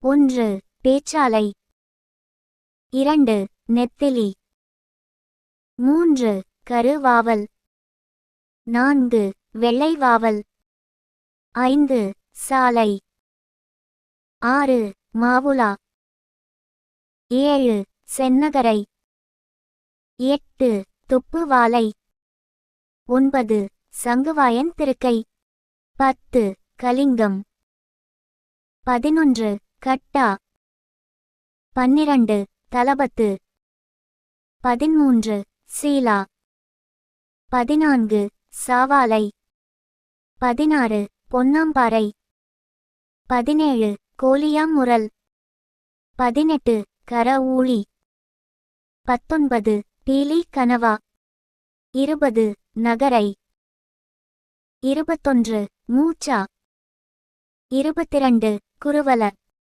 1 பேச்சாலை, 2 நெத்திலி, 3 கருவாவல், 4 வெள்ளைவாவல், 5 சாலை, 6 மாவுலா, 7 சென்னகரை, 8 துப்புவாலை, 9 சங்குவாயன் திருக்கை, 10 கலிங்கம், 11 கட்டா, 12 தலபத்து, 13 சீலா, 14 சாவாலை, 16 பொன்னாம்பாறை, 17 கோலியாமுரல், 18 கர ஊழி, 19 பீலி கனவா, 20 நகரை, 21 மூச்சா, 22 குருவல.